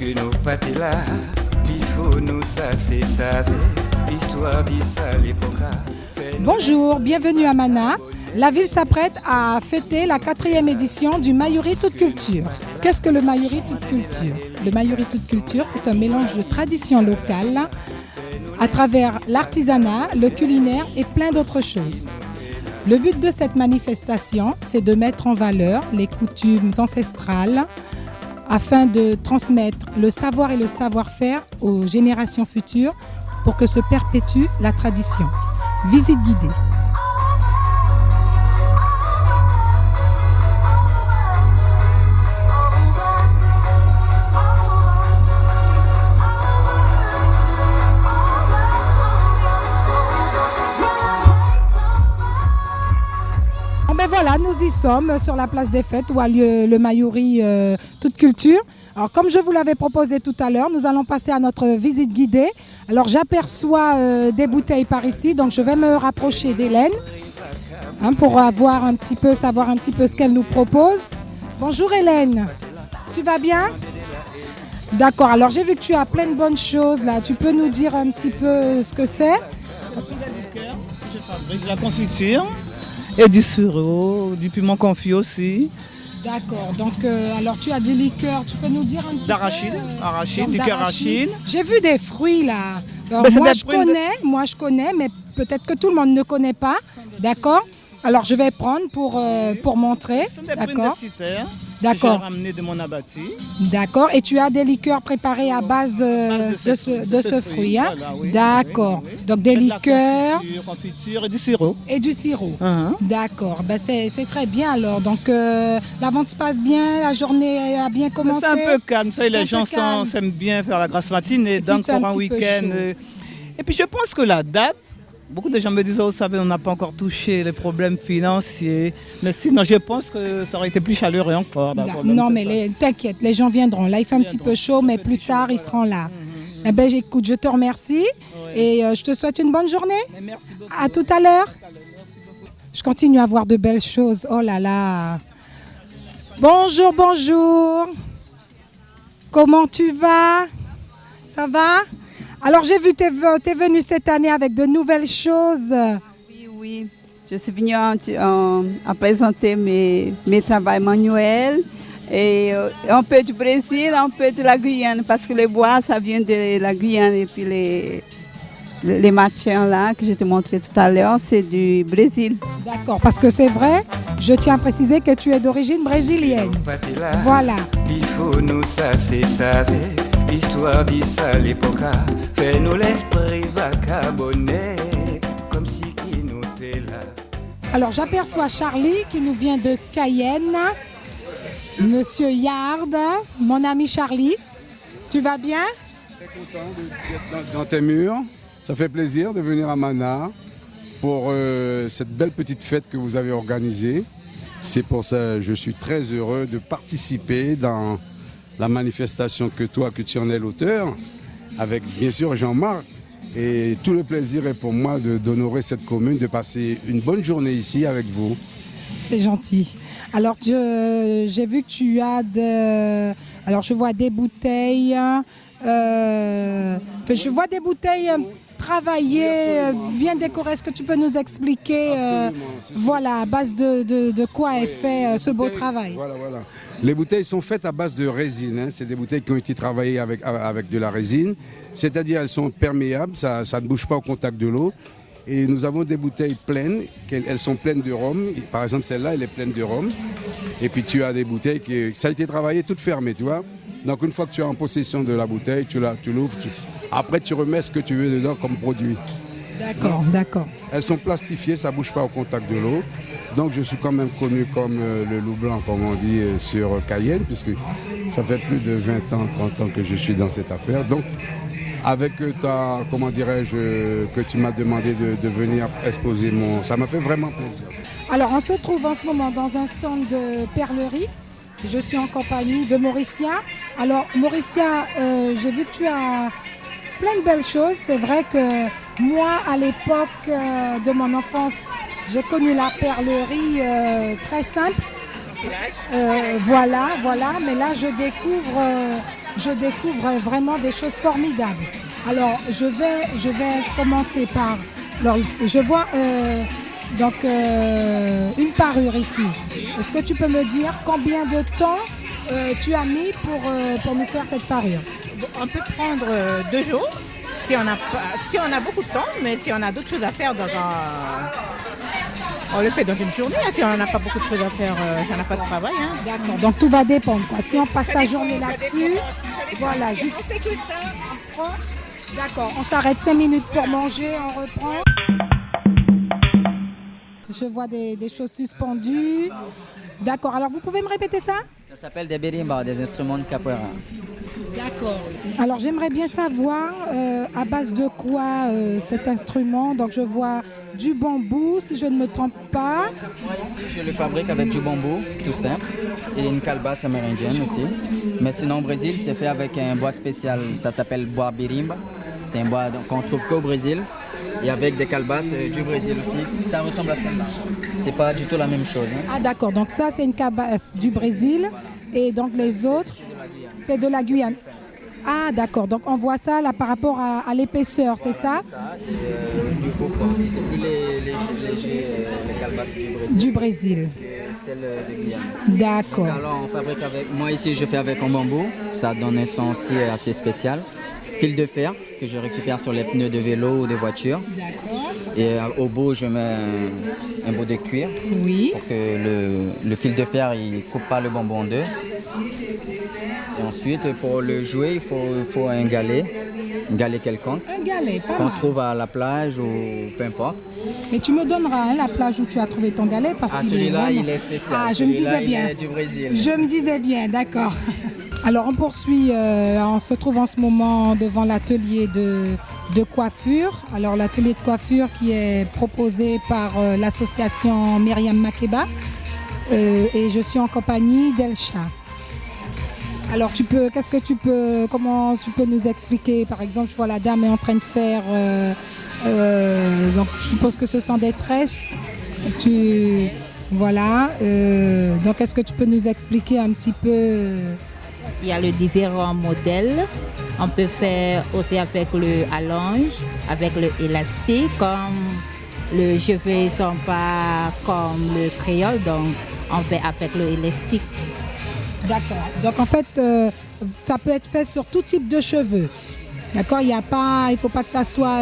que nous pâtés là, il faut nous ça c'est savait, l'histoire dit ça l'époque. Bonjour, bienvenue à Mana. La ville s'apprête à fêter la 4e édition du Mayuri Toute Culture. Qu'est-ce que le Mayuri Toute Culture? Le Mayuri Toute Culture, c'est un mélange de traditions locales à travers l'artisanat, le culinaire et plein d'autres choses. Le but de cette manifestation, c'est de mettre en valeur les coutumes ancestrales afin de transmettre le savoir et le savoir-faire aux générations futures pour que se perpétue la tradition. Visite guidée. Voilà, nous y sommes sur la place des fêtes où a lieu le Mayuri Toute Culture. Alors comme je vous l'avais proposé tout à l'heure, nous allons passer à notre visite guidée. Alors j'aperçois des bouteilles par ici, donc je vais me rapprocher d'Hélène pour savoir un petit peu ce qu'elle nous propose. Bonjour Hélène, tu vas bien? D'accord, alors j'ai vu que tu as plein de bonnes choses là. Tu peux nous dire un petit peu ce que c'est? Je fabrique de la confiture. Et du sirop, du piment confit aussi. D'accord, donc alors tu as des liqueurs, tu peux nous dire un petit d'arachide, peu arachide, liqueur arachide. J'ai vu des fruits là. Alors, moi je connais, mais peut-être que tout le monde ne connaît pas. D'accord. Alors je vais prendre pour montrer. D'accord. D'accord. J'ai ramené de mon abattis. D'accord. Et tu as des liqueurs préparées à base de ce fruit. Hein? Voilà, oui. D'accord. Oui. Donc des liqueurs. Confiture et du sirop. Et du sirop. D'accord. Ben, c'est très bien alors. Donc la vente se passe bien, la journée a bien commencé. C'est un peu calme. Ça, les gens s'aiment bien faire la grasse matinée, donc pour un week-end. Et puis je pense que la date. Beaucoup de gens me disent, oh, vous savez, on n'a pas encore touché les problèmes financiers. Mais sinon, je pense que ça aurait été plus chaleureux encore. Non, mais t'inquiète, les gens viendront. Là, il fait un petit peu chaud, mais plus tard, ils seront là. Eh bien, écoute, je te remercie et je te souhaite une bonne journée. Merci beaucoup. À tout à l'heure. Je continue à voir de belles choses. Oh là là. Bonjour, bonjour. Comment tu vas? Ça va? Alors j'ai vu que tu es venu cette année avec de nouvelles choses. Oui. Je suis venue à présenter mes travaux manuels. Et un peu du Brésil, un peu de la Guyane, parce que le bois, ça vient de la Guyane. Et puis les matières là que je t'ai montré tout à l'heure, c'est du Brésil. D'accord, parce que c'est vrai, je tiens à préciser que tu es d'origine brésilienne. Voilà. Il faut nous ça c'est savé. L'histoire dit ça l'époque, fait-nous l'esprit vagabonné, comme si qui nous était là. Alors j'aperçois Charlie qui nous vient de Cayenne, Monsieur Yard, mon ami Charlie, tu vas bien? Très content d'être dans tes murs, ça fait plaisir de venir à Mana pour cette belle petite fête que vous avez organisée. C'est pour ça que je suis très heureux de participer dans la manifestation que tu en es l'auteur, avec bien sûr Jean-Marc. Et tout le plaisir est pour moi d'honorer cette commune, de passer une bonne journée ici avec vous. C'est gentil. Alors j'ai vu que tu as alors je vois des bouteilles, je vois des bouteilles travaillées, bien décorées. Est-ce que tu peux nous expliquer voilà, à base de quoi est fait ce beau travail? Voilà. Les bouteilles sont faites à base de résine. Hein. C'est des bouteilles qui ont été travaillées avec de la résine. C'est-à-dire elles sont perméables, ça ne bouge pas au contact de l'eau. Et nous avons des bouteilles pleines, elles sont pleines de rhum. Par exemple, celle-là, elle est pleine de rhum. Et puis tu as des bouteilles ça a été travaillé toutes fermées, tu vois. Donc une fois que tu es en possession de la bouteille, tu l'ouvres. Après, tu remets ce que tu veux dedans comme produit. D'accord. Elles sont plastifiées, ça ne bouge pas au contact de l'eau. Donc je suis quand même connu comme le loup blanc, comme on dit, sur Cayenne, puisque ça fait plus de 20 ans, 30 ans que je suis dans cette affaire. Donc avec comment dirais-je, que tu m'as demandé de venir exposer ça m'a fait vraiment plaisir. Alors on se trouve en ce moment dans un stand de perlerie. Je suis en compagnie de Mauricia. Alors Mauricia, j'ai vu que tu as plein de belles choses. C'est vrai que moi, à l'époque de mon enfance, j'ai connu la perlerie très simple. Voilà. Mais là, je découvre je découvre vraiment des choses formidables. Alors, je vais commencer par... Alors, je vois une parure ici. Est-ce que tu peux me dire combien de temps tu as mis pour nous faire cette parure? On peut prendre 2 jours si on a beaucoup de temps, mais si on a d'autres choses à faire, on le fait dans une journée. Si on n'a pas beaucoup de choses à faire, ça n'a pas de travail. Hein. D'accord, donc tout va dépendre, quoi. Si on passe sa journée là-dessus, voilà, juste... D'accord, on s'arrête 5 minutes pour manger, on reprend. Je vois des choses suspendues. D'accord, alors vous pouvez me répéter ça? Ça s'appelle des berimbas, des instruments de capoeira. D'accord. Alors j'aimerais bien savoir à base de quoi cet instrument. Donc je vois du bambou, si je ne me trompe pas. Moi ici je le fabrique avec du bambou, tout simple, et une calebasse amérindienne aussi. Mais sinon au Brésil c'est fait avec un bois spécial, ça s'appelle bois birimba. C'est un bois qu'on trouve qu'au Brésil et avec des calebasses du Brésil aussi. Ça ressemble à celle-là. C'est pas du tout la même chose. Hein. Ah d'accord, donc ça c'est une calebasse du Brésil et donc les autres c'est de la Guyane. Ah d'accord, donc on voit ça là par rapport à l'épaisseur, c'est ça? C'est ça, et le niveau port aussi, c'est plus léger les calebasses du Brésil. Que celle de Guyane. D'accord. Donc, alors on fabrique avec, moi ici je fais avec un bambou, ça donne un son aussi assez spécial. Fil de fer que je récupère sur les pneus de vélo ou de voiture. D'accord. Et au bout, je mets un bout de cuir pour que le fil de fer ne coupe pas le bambou en deux. Et ensuite, pour le jouer, il faut un galet quelconque. Un galet, pas qu'on mal. trouve à la plage ou peu importe. Mais tu me donneras la plage où tu as trouvé ton galet parce qu'il celui-là, vraiment... il est spécial. Ah, je me disais il bien. est du Brésil. Je me disais bien, d'accord. Alors on poursuit, on se trouve en ce moment devant l'atelier de coiffure. Alors l'atelier de coiffure qui est proposé par l'association Myriam Makeba et je suis en compagnie d'Elcha. Alors comment tu peux nous expliquer, par exemple, je vois la dame est en train de faire, donc je suppose que ce sont des tresses. Voilà, donc est-ce que tu peux nous expliquer un petit peu? Il y a les différents modèles. On peut faire aussi avec le allonge, avec le élastique. Comme les cheveux ne sont pas comme le créole, donc on fait avec le élastique. D'accord. Donc en fait, ça peut être fait sur tout type de cheveux. D'accord, il ne faut pas que ça soit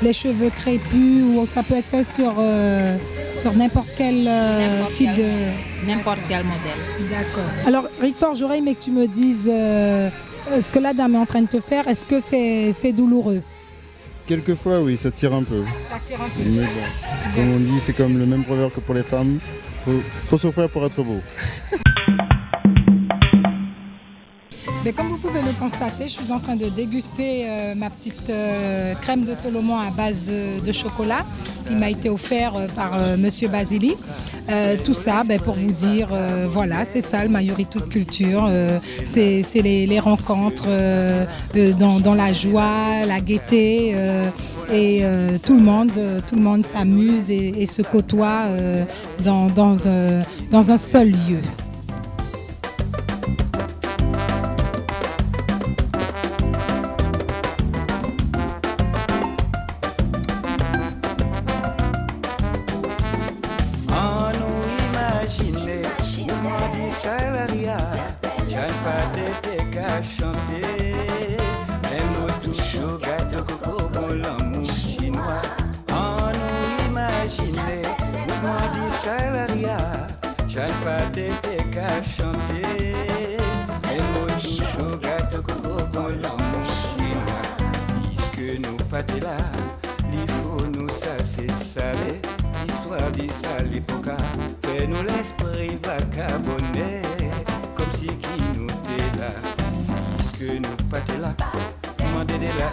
les cheveux crépus ou ça peut être fait sur n'importe quel type de... N'importe quel modèle. D'accord. Alors Rickford, j'aurais aimé que tu me dises ce que la dame est en train de te faire, est-ce que c'est douloureux? Quelquefois oui, ça tire un peu. Ça tire un peu. Mais bon, comme on dit, c'est comme le même proverbe que pour les femmes, faut souffrir pour être beau. Mais comme vous pouvez le constater, je suis en train de déguster ma petite crème de Tolomon à base de chocolat qui m'a été offert par Monsieur Basili. Tout ça pour vous dire, voilà, c'est ça le Mayuri Toute Culture. C'est les rencontres dans la joie, la gaieté et tout le monde s'amuse et se côtoie dans un seul lieu. Fais-nous l'esprit vagabonné, comme si qui nous était là, puisque nous pas là, demandez de la